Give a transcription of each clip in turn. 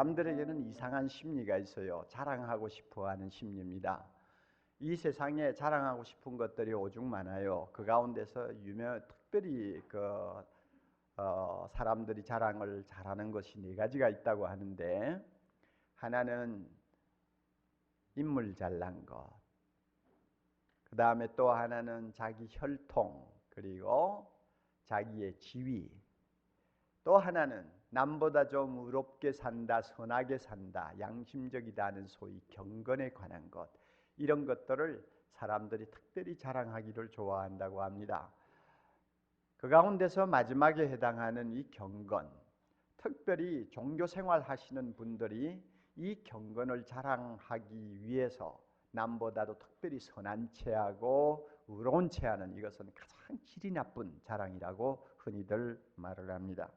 사람들에게는 이상한 심리가 있어요. 자랑하고 싶어하는 심리입니다. 이 세상에 자랑하고 싶은 것들이 오죽 많아요. 그 가운데서 특별히 사람들이 자랑을 잘하는 것이 네 가지가 있다고 하는데, 하나는 인물 잘난 것, 그 다음에 또 하나는 자기 혈통, 그리고 자기의 지위, 또 하나는 남보다 좀 의롭게 산다, 선하게 산다, 양심적이다는 소위 경건에 관한 것, 이런 것들을 사람들이 특별히 자랑하기를 좋아한다고 합니다. 그 가운데서 마지막에 해당하는 이 경건, 특별히 종교생활 하시는 분들이 이 경건을 자랑하기 위해서 남보다도 특별히 선한 체하고 의로운 체하는, 이것은 가장 질이 나쁜 자랑이라고 흔히들 말을 합니다.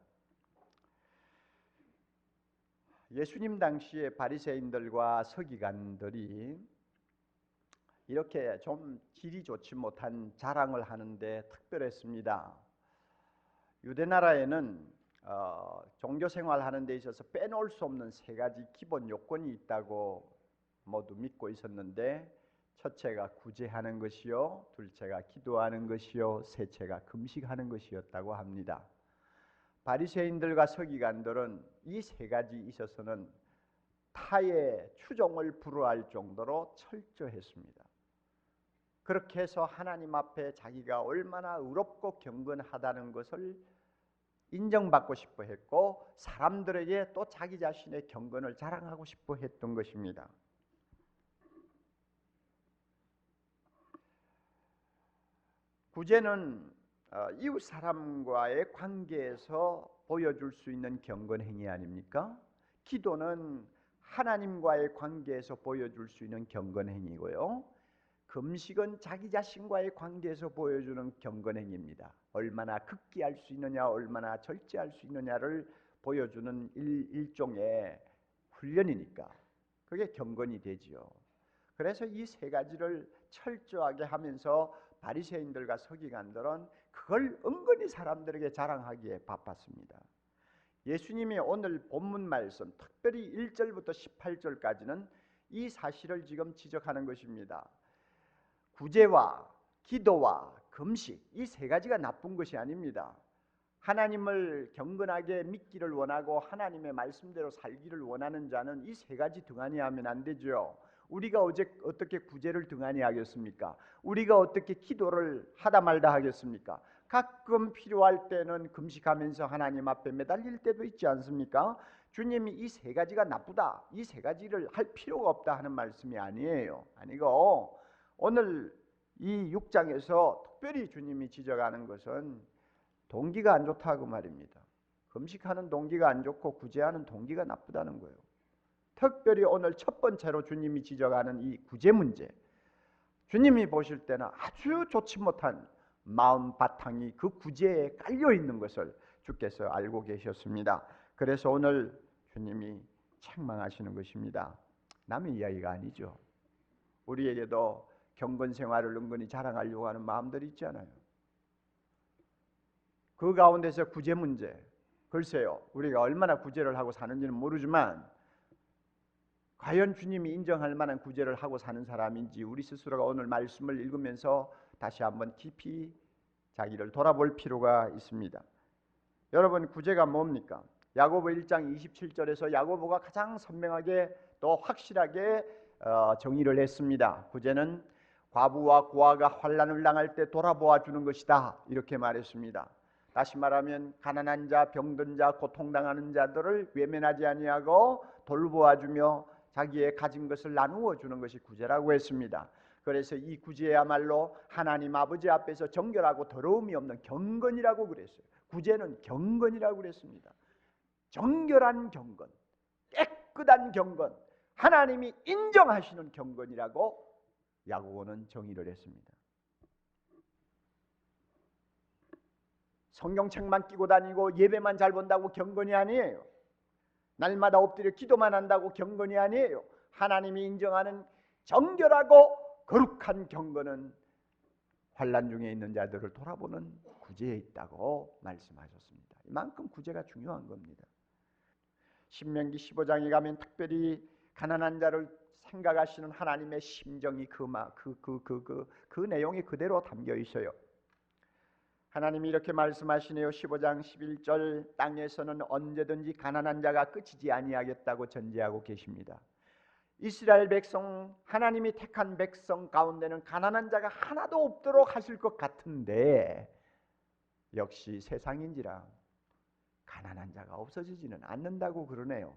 예수님 당시에 바리새인들과 서기관들이 이렇게 좀 질이 좋지 못한 자랑을 하는데 특별했습니다. 유대 나라에는 종교생활 하는 데 있어서 빼놓을 수 없는 세 가지 기본 요건이 있다고 모두 믿고 있었는데, 첫째가 구제하는 것이요, 둘째가 기도하는 것이요, 셋째가 금식하는 것이었다고 합니다. 바리새인들과 서기관들은 이 세 가지 있어서는 타의 추종을 불허할 정도로 철저했습니다. 그렇게 해서 하나님 앞에 자기가 얼마나 의롭고 경건하다는 것을 인정받고 싶어 했고, 사람들에게 또 자기 자신의 경건을 자랑하고 싶어 했던 것입니다. 구제는 이웃 사람과의 관계에서 보여줄 수 있는 경건 행위 아닙니까? 기도는 하나님과의 관계에서 보여줄 수 있는 경건 행위고요. 금식은 자기 자신과의 관계에서 보여주는 경건 행위입니다. 얼마나 극기할 수 있느냐, 얼마나 절제할 수 있느냐를 보여주는 일종의 훈련이니까 그게 경건이 되지요. 그래서 이 세 가지를 철저하게 하면서 바리새인들과 서기관들은 그걸 은근히 사람들에게 자랑하기에 바빴습니다. 예수님이 오늘 본문 말씀, 특별히 1절부터 18절까지는 이 사실을 지금 지적하는 것입니다. 구제와 기도와 금식, 이 세 가지가 나쁜 것이 아닙니다. 하나님을 경건하게 믿기를 원하고 하나님의 말씀대로 살기를 원하는 자는 이 세 가지 등한히 하면 안 되죠. 우리가 어떻게 구제를 등한히 하겠습니까? 우리가 어떻게 기도를 하다 말다 하겠습니까? 가끔 필요할 때는 금식하면서 하나님 앞에 매달릴 때도 있지 않습니까? 주님이 이 세 가지가 나쁘다, 이 세 가지를 할 필요가 없다 하는 말씀이 아니에요. 아니고 오늘 이 6장에서 특별히 주님이 지적하는 것은 동기가 안 좋다고 말입니다. 금식하는 동기가 안 좋고 구제하는 동기가 나쁘다는 거예요. 특별히 오늘 첫 번째로 주님이 지적하는 이 구제 문제, 주님이 보실 때는 아주 좋지 못한 마음 바탕이 그 구제에 깔려 있는 것을 주께서 알고 계셨습니다. 그래서 오늘 주님이 책망하시는 것입니다. 남의 이야기가 아니죠. 우리에게도 경건 생활을 은근히 자랑하려고 하는 마음들이 있잖아요. 그 가운데서 구제 문제, 글쎄요, 우리가 얼마나 구제를 하고 사는지는 모르지만 과연 주님이 인정할 만한 구제를 하고 사는 사람인지 우리 스스로가 오늘 말씀을 읽으면서 다시 한번 깊이 자기를 돌아볼 필요가 있습니다. 여러분, 구제가 뭡니까? 야고보 1장 27절에서 야고보가 가장 선명하게 또 확실하게 정의를 했습니다. 구제는 과부와 고아가 환난을 당할 때 돌아보아 주는 것이다, 이렇게 말했습니다. 다시 말하면 가난한 자, 병든 자, 고통당하는 자들을 외면하지 아니하고 돌보아주며 자기의 가진 것을 나누어 주는 것이 구제라고 했습니다. 그래서 이 구제야말로 하나님 아버지 앞에서 정결하고 더러움이 없는 경건이라고 그랬어요. 구제는 경건이라고 그랬습니다. 정결한 경건, 깨끗한 경건, 하나님이 인정하시는 경건이라고 야고보는 정의를 했습니다. 성경책만 끼고 다니고 예배만 잘 본다고 경건이 아니에요. 날마다 엎드려 기도만 한다고 경건이 아니에요. 하나님이 인정하는 정결하고 거룩한 경건은 환난 중에 있는 자들을 돌아보는 구제에 있다고 말씀하셨습니다. 이만큼 구제가 중요한 겁니다. 신명기 15장에 가면 특별히 가난한 자를 생각하시는 하나님의 심정이 그 내용이 그대로 담겨 있어요. 하나님이 이렇게 말씀하시네요. 15장 11절 땅에서는 언제든지 가난한 자가 끝이지 아니하겠다고 전제하고 계십니다. 이스라엘 백성, 하나님이 택한 백성 가운데는 가난한 자가 하나도 없도록 하실 것 같은데 역시 세상인지라 가난한 자가 없어지지는 않는다고 그러네요.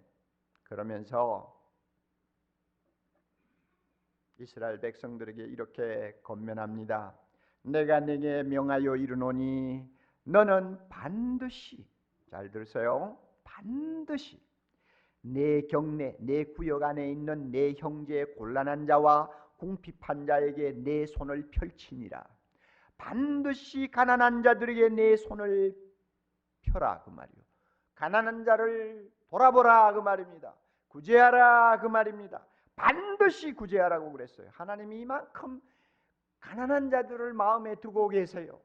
그러면서 이스라엘 백성들에게 이렇게 권면합니다. 내가 네게 명하여 이르노니 너는 반드시, 잘 들으세요, 반드시 내 경내, 내 구역 안에 있는 내 형제의 곤란한 자와 궁핍한 자에게 내 손을 펼치니라. 반드시 가난한 자들에게 내 손을 펴라 그 말이요. 가난한 자를 돌아보라 그 말입니다. 구제하라 그 말입니다. 반드시 구제하라고 그랬어요. 하나님이 이만큼 가난한 자들을 마음에 두고 계세요.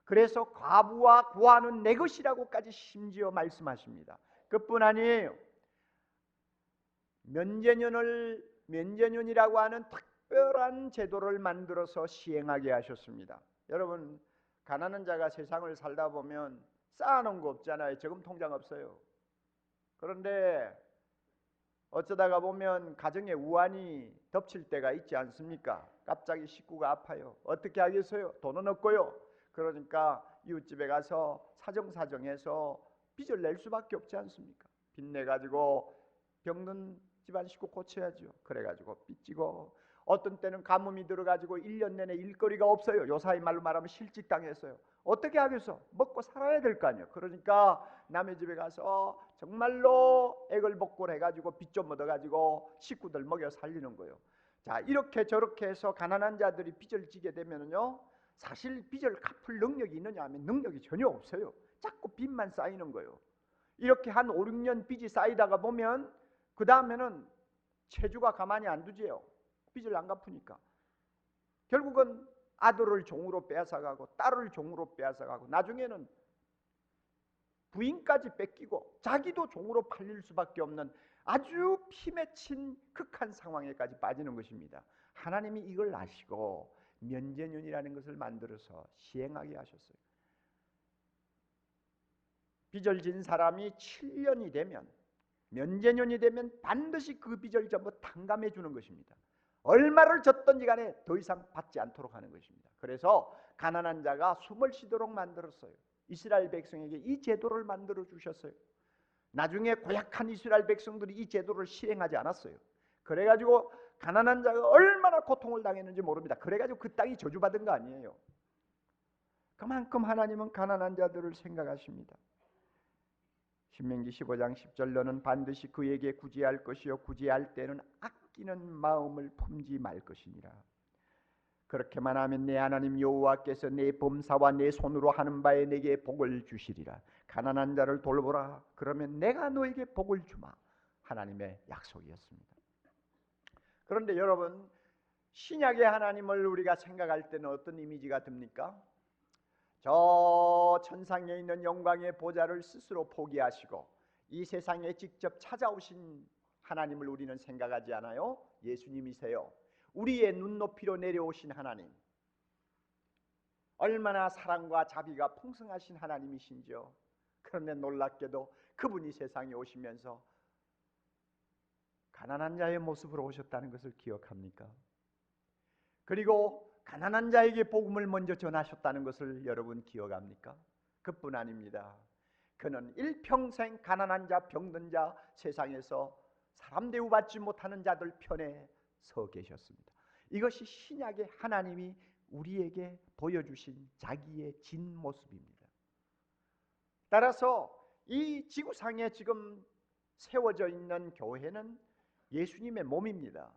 그래서 과부와 고아는 내 것이라고까지 심지어 말씀하십니다. 그뿐 아니에요. 면제년이라고 하는 특별한 제도를 만들어서 시행하게 하셨습니다. 여러분, 가난한 자가 세상을 살다 보면 쌓아놓은 거 없잖아요. 저금 통장 없어요. 그런데 어쩌다가 보면 가정에 우환이 덮칠 때가 있지 않습니까? 갑자기 식구가 아파요. 어떻게 하겠어요? 돈은 없고요. 그러니까 이웃집에 가서 사정사정해서 빚을 낼 수밖에 없지 않습니까? 빚내가지고 병든 집안 식구 고쳐야죠. 그래가지고 빚지고 어떤 때는 가뭄이 들어가지고 1년 내내 일거리가 없어요. 요사이 말로 말하면 실직당했어요. 어떻게 하겠어? 먹고 살아야 될 거 아니에요. 그러니까 남의 집에 가서 정말로 애걸복걸 해가지고 빚 좀 얻어가지고 식구들 먹여 살리는 거예요. 자, 이렇게 저렇게 해서 가난한 자들이 빚을 지게 되면요, 사실 빚을 갚을 능력이 있느냐 하면 능력이 전혀 없어요. 자꾸 빚만 쌓이는 거예요. 이렇게 한 5, 6년 빚이 쌓이다가 보면 그 다음에는 체주가 가만히 안 두지요. 빚을 안 갚으니까. 결국은 아들을 종으로 빼앗아가고 딸을 종으로 빼앗아가고 나중에는 부인까지 뺏기고 자기도 종으로 팔릴 수밖에 없는 아주 피 맺힌 극한 상황에까지 빠지는 것입니다. 하나님이 이걸 아시고 면제년이라는 것을 만들어서 시행하게 하셨어요. 빚을 진 사람이 7년이 되면, 면제년이 되면 반드시 그 빚을 전부 탕감해 주는 것입니다. 얼마를 졌든지 간에 더 이상 받지 않도록 하는 것입니다. 그래서 가난한 자가 숨을 쉬도록 만들었어요. 이스라엘 백성에게 이 제도를 만들어 주셨어요. 나중에 고약한 이스라엘 백성들이 이 제도를 실행하지 않았어요. 그래가지고 가난한 자가 얼마나 고통을 당했는지 모릅니다. 그래가지고 그 땅이 저주받은 거 아니에요. 그만큼 하나님은 가난한 자들을 생각하십니다. 신명기 15장 10절 너는 반드시 그에게 구제할 것이요 구제할 때는 아끼는 마음을 품지 말 것이니라. 그렇게만 하면 내 하나님 여호와께서 내 범사와 내 손으로 하는 바에 내게 복을 주시리라. 가난한 자를 돌보라. 그러면 내가 너에게 복을 주마. 하나님의 약속이었습니다. 그런데 여러분, 신약의 하나님을 우리가 생각할 때는 어떤 이미지가 듭니까? 저 천상에 있는 영광의 보좌를 스스로 포기하시고 이 세상에 직접 찾아오신 하나님을 우리는 생각하지 않아요? 예수님이세요. 우리의 눈높이로 내려오신 하나님, 얼마나 사랑과 자비가 풍성하신 하나님이신지요. 그런데 놀랍게도 그분이 세상에 오시면서 가난한 자의 모습으로 오셨다는 것을 기억합니까? 그리고 가난한 자에게 복음을 먼저 전하셨다는 것을 여러분 기억합니까? 그뿐 아닙니다. 그는 일평생 가난한 자, 병든 자, 세상에서 사람 대우받지 못하는 자들 편에 서 계셨습니다. 이것이 신약의 하나님이 우리에게 보여주신 자기의 진 모습입니다. 따라서 이 지구상에 지금 세워져 있는 교회는 예수님의 몸입니다.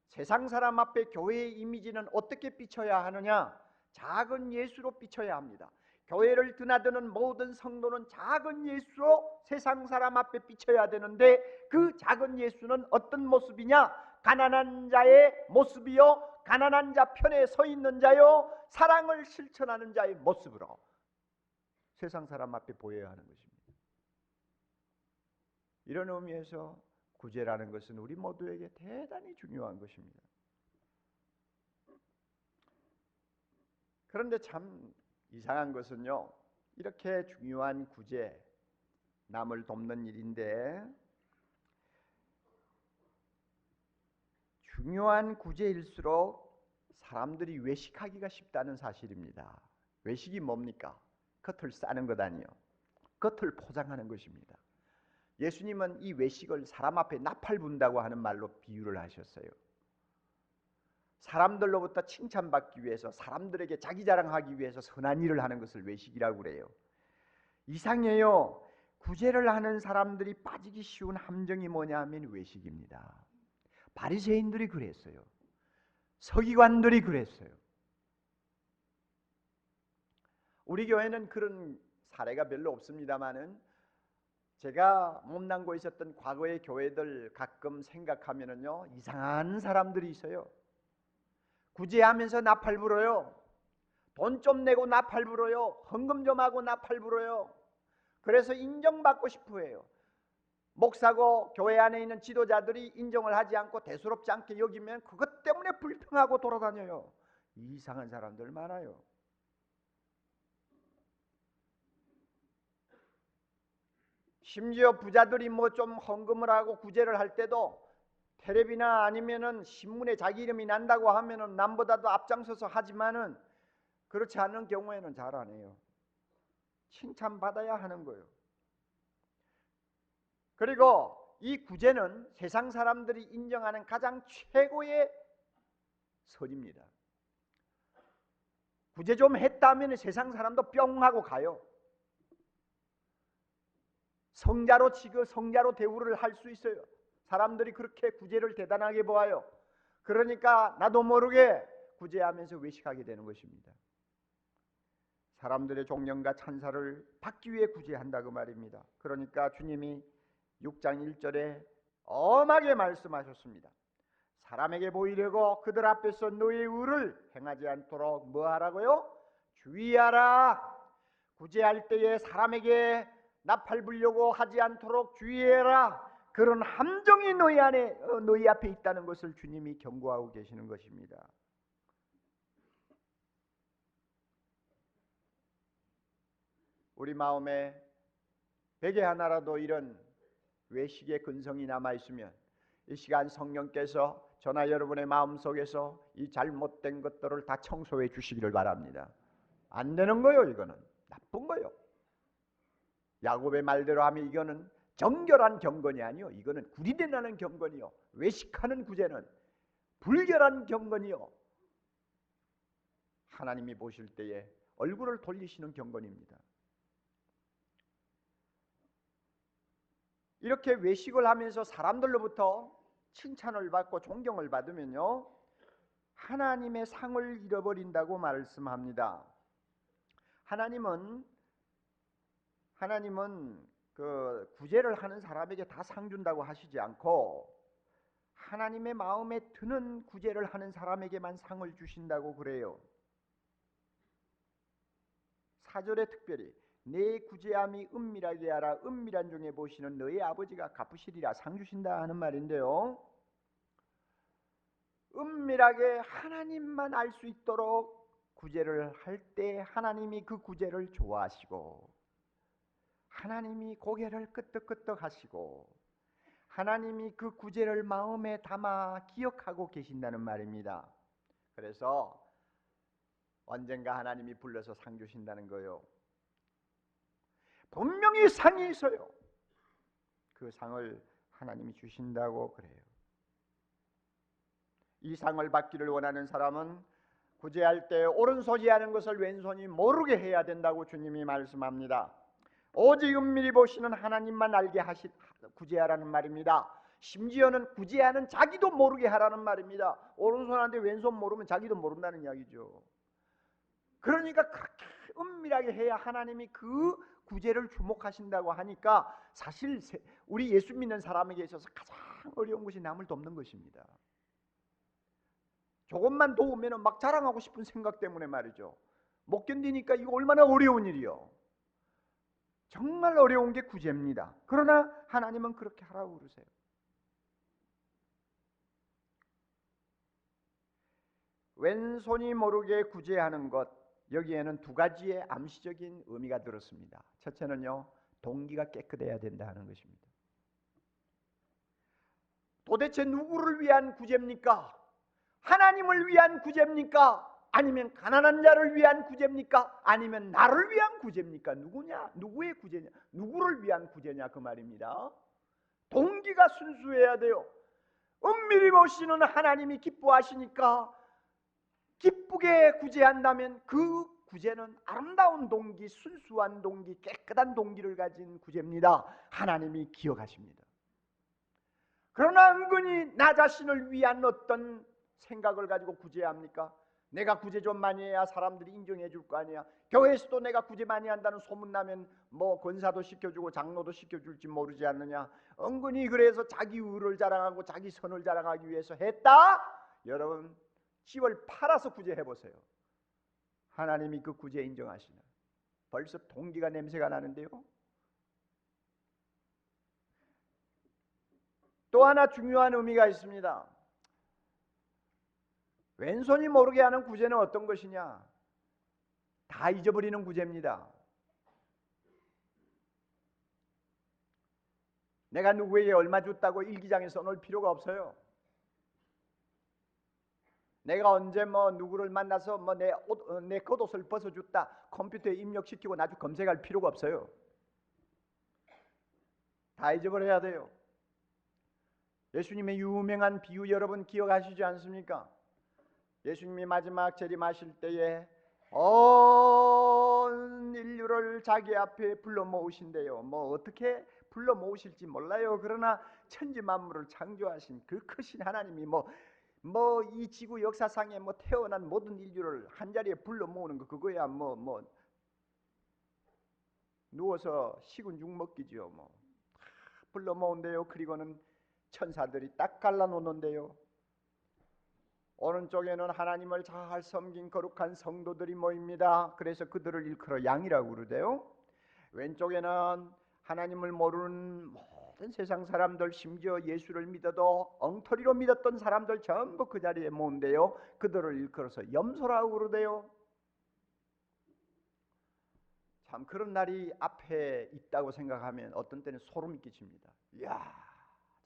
세상 사람 앞에 교회의 이미지는 어떻게 비춰야 하느냐? 작은 예수로 비춰야 합니다. 교회를 드나드는 모든 성도는 작은 예수로 세상 사람 앞에 비춰야 되는데 그 작은 예수는 어떤 모습이냐? 가난한 자의 모습이요, 가난한 자 편에 서 있는 자요, 사랑을 실천하는 자의 모습으로 세상 사람 앞에 보여야 하는 것입니다. 이런 의미에서 구제라는 것은 우리 모두에게 대단히 중요한 것입니다. 그런데 참 이상한 것은요, 이렇게 중요한 구제, 남을 돕는 일인데 중요한 구제일수록 사람들이 외식하기가 쉽다는 사실입니다. 외식이 뭡니까? 겉을 싸는 것 아니요, 겉을 포장하는 것입니다. 예수님은 이 외식을 사람 앞에 나팔 분다고 하는 말로 비유를 하셨어요. 사람들로부터 칭찬받기 위해서, 사람들에게 자기 자랑하기 위해서 선한 일을 하는 것을 외식이라고 그래요. 이상해요. 구제를 하는 사람들이 빠지기 쉬운 함정이 뭐냐 하면 외식입니다. 바리새인들이 그랬어요. 서기관들이 그랬어요. 우리 교회는 그런 사례가 별로 없습니다만은 제가 몸담고 있었던 과거의 교회들 가끔 생각하면은요, 이상한 사람들이 있어요. 구제하면서 나팔 불어요. 돈 좀 내고 나팔 불어요. 헌금 좀 하고 나팔 불어요. 그래서 인정받고 싶어 해요. 목사고 교회 안에 있는 지도자들이 인정을 하지 않고 대수롭지 않게 여기면 그것 때문에 불평하고 돌아다녀요. 이상한 사람들 많아요. 심지어 부자들이 뭐 좀 헌금을 하고 구제를 할 때도 텔레비나 아니면은 신문에 자기 이름이 난다고 하면은 남보다도 앞장서서 하지만은 그렇지 않은 경우에는 잘 안 해요. 칭찬받아야 하는 거예요. 그리고 이 구제는 세상 사람들이 인정하는 가장 최고의 선입니다. 구제 좀 했다면 세상 사람도 뿅 하고 가요. 성자로 치고 성자로 대우를 할 수 있어요. 사람들이 그렇게 구제를 대단하게 보아요. 그러니까 나도 모르게 구제하면서 외식하게 되는 것입니다. 사람들의 존경과 찬사를 받기 위해 구제한다고 말입니다. 그러니까 주님이 6장 1절에 엄하게 말씀하셨습니다. 사람에게 보이려고 그들 앞에서 너의 의를 행하지 않도록 뭐 하라고요? 주의하라. 구제할 때에 사람에게 나팔 불려고 하지 않도록 주의해라. 그런 함정이 너희 앞에 있다는 것을 주님이 경고하고 계시는 것입니다. 우리 마음에 베개 하나라도 이런 외식의 근성이 남아 있으면 이 시간 성령께서 저나 여러분의 마음속에서 이 잘못된 것들을 다 청소해 주시기를 바랍니다. 안 되는 거요. 이거는 나쁜 거요. 야곱의 말대로 하면 이거는 정결한 경건이 아니요, 이거는 구리대나는 경건이요, 외식하는 구제는 불결한 경건이요, 하나님이 보실 때에 얼굴을 돌리시는 경건입니다. 이렇게 외식을 하면서 사람들로부터 칭찬을 받고 존경을 받으면요, 하나님의 상을 잃어버린다고 말씀합니다. 하나님은 그 구제를 하는 사람에게 다 상 준다고 하시지 않고 하나님의 마음에 드는 구제를 하는 사람에게만 상을 주신다고 그래요. 4절에 특별히 내 구제함이 은밀하게 하라. 은밀한 중에 보시는 너희 아버지가 갚으시리라 상 주신다 하는 말인데요, 은밀하게 하나님만 알 수 있도록 구제를 할 때 하나님이 그 구제를 좋아하시고 하나님이 고개를 끄덕끄덕 하시고 하나님이 그 구제를 마음에 담아 기억하고 계신다는 말입니다. 그래서 언젠가 하나님이 불러서 상 주신다는 거예요. 분명히 상이 있어요. 그 상을 하나님이 주신다고 그래요. 이 상을 받기를 원하는 사람은 구제할 때 오른손이 하는 것을 왼손이 모르게 해야 된다고 주님이 말씀합니다. 오직 은밀히 보시는 하나님만 알게 구제하라는 말입니다. 심지어는 구제하는 자기도 모르게 하라는 말입니다. 오른손한테 왼손 모르면 자기도 모른다는 이야기죠. 그러니까 그렇게 은밀하게 해야 하나님이 그 구제를 주목하신다고 하니까 사실 우리 예수 믿는 사람에게 있어서 가장 어려운 것이 남을 돕는 것입니다. 조금만 도우면 막 자랑하고 싶은 생각 때문에 말이죠. 못 견디니까 이거 얼마나 어려운 일이요. 정말 어려운 게 구제입니다. 그러나 하나님은 그렇게 하라고 그러세요. 왼손이 모르게 구제하는 것, 여기에는 두 가지의 암시적인 의미가 들었습니다. 첫째는요, 동기가 깨끗해야 된다는 것입니다. 도대체 누구를 위한 구제입니까? 하나님을 위한 구제입니까? 아니면 가난한 자를 위한 구제입니까? 아니면 나를 위한 구제입니까? 누구냐? 누구의 구제냐? 누구를 위한 구제냐 그 말입니다. 동기가 순수해야 돼요. 은밀히 보시는 하나님이 기뻐하시니까 기쁘게 구제한다면 그 구제는 아름다운 동기, 순수한 동기, 깨끗한 동기를 가진 구제입니다. 하나님이 기억하십니다. 그러나 은근히 나 자신을 위한 어떤 생각을 가지고 구제합니까? 내가 구제 좀 많이 해야 사람들이 인정해 줄 거 아니야. 교회에서도 내가 구제 많이 한다는 소문나면 뭐 권사도 시켜주고 장로도 시켜줄지 모르지 않느냐. 은근히 그래서 자기 의를 자랑하고 자기 선을 자랑하기 위해서 했다. 여러분 집을 팔아서 구제해 보세요. 하나님이 그 구제 인정하시나. 벌써 동기가 냄새가 나는데요. 또 하나 중요한 의미가 있습니다. 왼손이 모르게 하는 구제는 어떤 것이냐? 다 잊어버리는 구제입니다. 내가 누구에게 얼마 줬다고 일기장에 써놓을 필요가 없어요. 내가 언제 뭐 누구를 만나서 뭐 내 겉옷을 벗어줬다 컴퓨터에 입력시키고 나중에 검색할 필요가 없어요. 다 잊어버려야 돼요. 예수님의 유명한 비유 여러분 기억하시지 않습니까? 예수님이 마지막 재림하실 때에 온 인류를 자기 앞에 불러 모으신대요. 뭐 어떻게 불러 모으실지 몰라요. 그러나 천지 만물을 창조하신 그 크신 하나님이 뭐 이 지구 역사상에 뭐 태어난 모든 인류를 한 자리에 불러 모으는 거 그거야 뭐 누워서 식은 죽 먹기죠. 뭐 불러 모은대요. 그리고는 천사들이 딱 갈라 놓는데요. 오른쪽에는 하나님을 잘 섬긴 거룩한 성도들이 모입니다. 그래서 그들을 일컬어 양이라고 그러대요. 왼쪽에는 하나님을 모르는 모든 세상 사람들, 심지어 예수를 믿어도 엉터리로 믿었던 사람들 전부 그 자리에 모은대요. 그들을 일컬어서 염소라고 그러대요. 참 그런 날이 앞에 있다고 생각하면 어떤 때는 소름이 끼칩니다. 이야,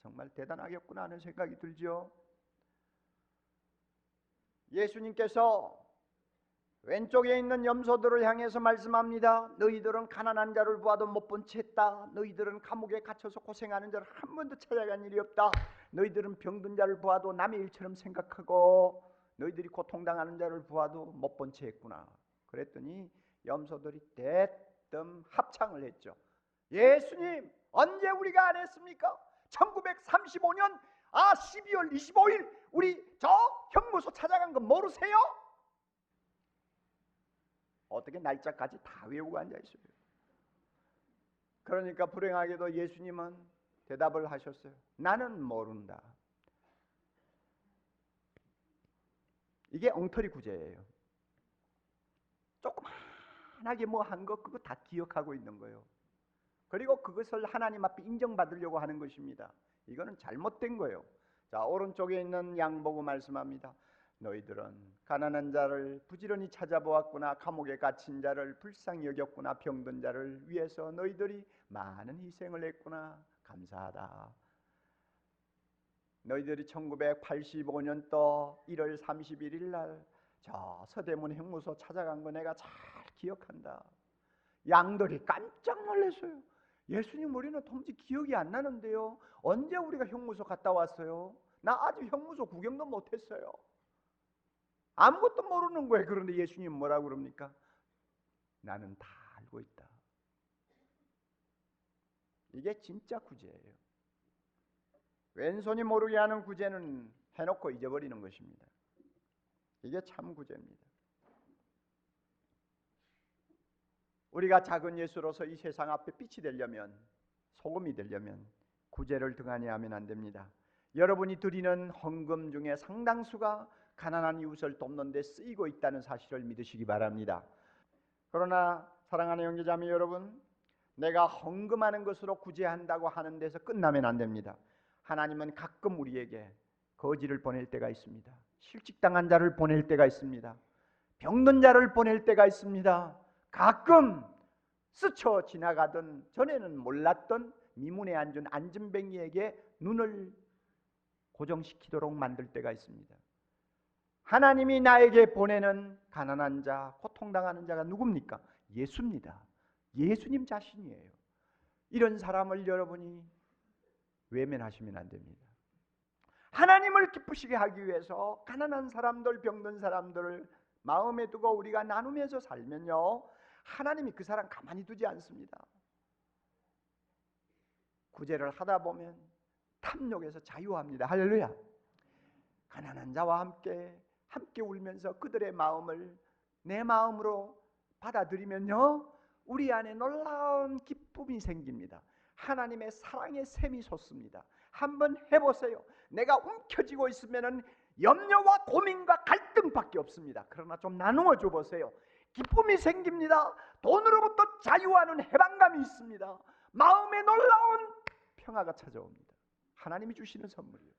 정말 대단하겠구나 하는 생각이 들죠. 예수님께서 왼쪽에 있는 염소들을 향해서 말씀합니다. 너희들은 가난한 자를 보아도 못 본 채 했다. 너희들은 감옥에 갇혀서 고생하는 자를 한 번도 찾아간 일이 없다. 너희들은 병든 자를 보아도 남의 일처럼 생각하고 너희들이 고통당하는 자를 보아도 못 본 채 했구나. 그랬더니 염소들이 대뜸 합창을 했죠. 예수님 언제 우리가 안 했습니까? 1935년 12월 25일 우리 저 형무소 찾아간 거 모르세요? 어떻게 날짜까지 다 외우고 앉아있어요. 그러니까 불행하게도 예수님은 대답을 하셨어요. 나는 모른다. 이게 엉터리 구제예요. 조그만하게 뭐 한 거 그거 다 기억하고 있는 거예요. 그리고 그것을 하나님 앞에 인정받으려고 하는 것입니다. 이거는 잘못된 거예요. 자, 오른쪽에 있는 양 보고 말씀합니다. 너희들은 가난한 자를 부지런히 찾아보았구나. 감옥에 갇힌 자를 불쌍히 여겼구나. 병든 자를 위해서 너희들이 많은 희생을 했구나. 감사하다. 너희들이 1985년도 1월 31일 날 저 서대문 형무소 찾아간 거 내가 잘 기억한다. 양들이 깜짝 놀랐어요. 예수님 우리는 도무지 기억이 안 나는데요. 언제 우리가 형무소 갔다 왔어요? 나 아직 형무소 구경도 못했어요. 아무것도 모르는 거예요. 그런데 예수님 뭐라고 그럽니까? 나는 다 알고 있다. 이게 진짜 구제예요. 왼손이 모르게 하는 구제는 해놓고 잊어버리는 것입니다. 이게 참 구제입니다. 우리가 작은 예수로서 이 세상 앞에 빛이 되려면, 소금이 되려면 구제를 등한히 하면 안 됩니다. 여러분이 드리는 헌금 중에 상당수가 가난한 이웃을 돕는 데 쓰이고 있다는 사실을 믿으시기 바랍니다. 그러나 사랑하는 형제자매 여러분, 내가 헌금하는 것으로 구제한다고 하는 데서 끝나면 안 됩니다. 하나님은 가끔 우리에게 거지를 보낼 때가 있습니다. 실직당한 자를 보낼 때가 있습니다. 병든 자를 보낼 때가 있습니다. 가끔 스쳐 지나가던 전에는 몰랐던 미문에 앉은 안진뱅이에게 눈을 고정시키도록 만들 때가 있습니다. 하나님이 나에게 보내는 가난한 자, 고통당하는 자가 누굽니까? 예수입니다. 예수님 자신이에요. 이런 사람을 여러분이 외면하시면 안 됩니다. 하나님을 기쁘시게 하기 위해서 가난한 사람들, 병든 사람들을 마음에 두고 우리가 나누면서 살면요, 하나님이 그 사람 가만히 두지 않습니다. 구제를 하다 보면 탐욕에서 자유합니다. 할렐루야. 가난한 자와 함께 울면서 그들의 마음을 내 마음으로 받아들이면요, 우리 안에 놀라운 기쁨이 생깁니다. 하나님의 사랑의 샘이 솟습니다. 한번 해보세요. 내가 움켜쥐고 있으면 염려와 고민과 갈등밖에 없습니다. 그러나 좀 나누어 줘 보세요. 기쁨이 생깁니다. 돈으로부터 자유하는 해방감이 있습니다. 마음에 놀라운 평화가 찾아옵니다. 하나님이 주시는 선물이요.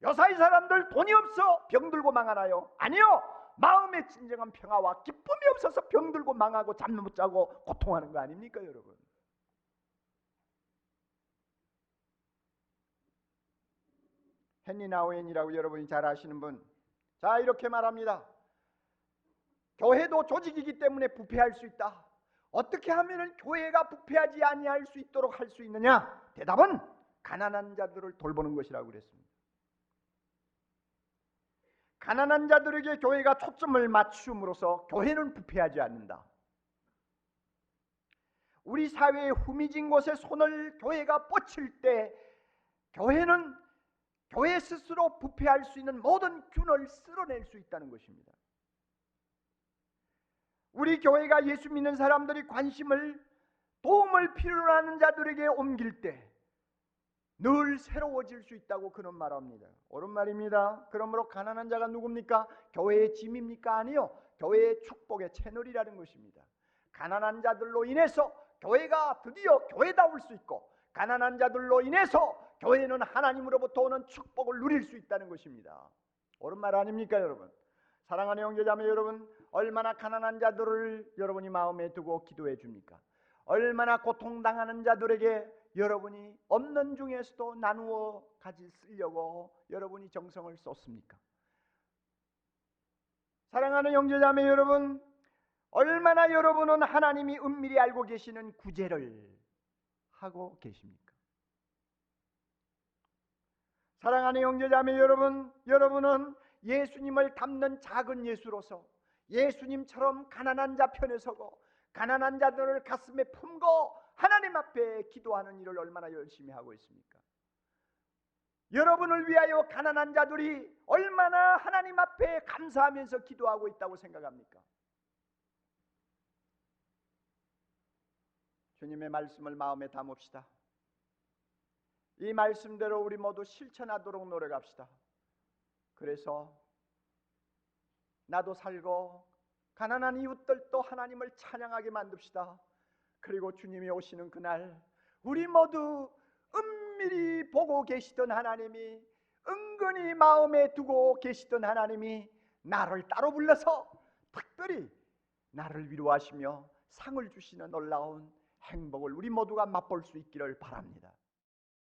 요사이 사람들 돈이 없어 병들고 망하나요? 아니요. 마음의 진정한 평화와 기쁨이 없어서 병들고 망하고 잠 못 자고 고통하는 거 아닙니까, 여러분? 헨리 나우엔이라고 여러분이 잘 아시는 분, 자, 이렇게 말합니다. 교회도 조직이기 때문에 부패할 수 있다. 어떻게 하면 교회가 부패하지 아니할 수 있도록 할 수 있느냐? 대답은 가난한 자들을 돌보는 것이라고 그랬습니다. 가난한 자들에게 교회가 초점을 맞춤으로써 교회는 부패하지 않는다. 우리 사회의 후미진 곳에 손을 교회가 뻗칠 때 교회는 교회 스스로 부패할 수 있는 모든 균을 쓸어낼 수 있다는 것입니다. 우리 교회가 예수 믿는 사람들이 관심을, 도움을 필요로 하는 자들에게 옮길 때 늘 새로워질 수 있다고 그는 말합니다. 옳은 말입니다. 그러므로 가난한 자가 누굽니까? 교회의 짐입니까? 아니요. 교회의 축복의 채널이라는 것입니다. 가난한 자들로 인해서 교회가 드디어 교회다울 수 있고, 가난한 자들로 인해서 교회는 하나님으로부터 오는 축복을 누릴 수 있다는 것입니다. 옳은 말 아닙니까, 여러분? 사랑하는 형제자매 여러분, 얼마나 가난한 자들을 여러분이 마음에 두고 기도해 줍니까? 얼마나 고통당하는 자들에게 여러분이 없는 중에서도 나누어 가지 쓰려고 여러분이 정성을 쏟습니까? 사랑하는 형제자매 여러분, 얼마나 여러분은 하나님이 은밀히 알고 계시는 구제를 하고 계십니까? 사랑하는 형제자매 여러분, 여러분은 예수님을 닮는 작은 예수로서 예수님처럼 가난한 자 편에 서고 가난한 자들을 가슴에 품고 하나님 앞에 기도하는 일을 얼마나 열심히 하고 있습니까? 여러분을 위하여 가난한 자들이 얼마나 하나님 앞에 감사하면서 기도하고 있다고 생각합니까? 주님의 말씀을 마음에 담읍시다. 이 말씀대로 우리 모두 실천하도록 노력합시다. 그래서 나도 살고 가난한 이웃들도 하나님을 찬양하게 만듭시다. 그리고 주님이 오시는 그날 우리 모두 은밀히 보고 계시던 하나님이, 은근히 마음에 두고 계시던 하나님이 나를 따로 불러서 특별히 나를 위로하시며 상을 주시는 놀라운 행복을 우리 모두가 맛볼 수 있기를 바랍니다.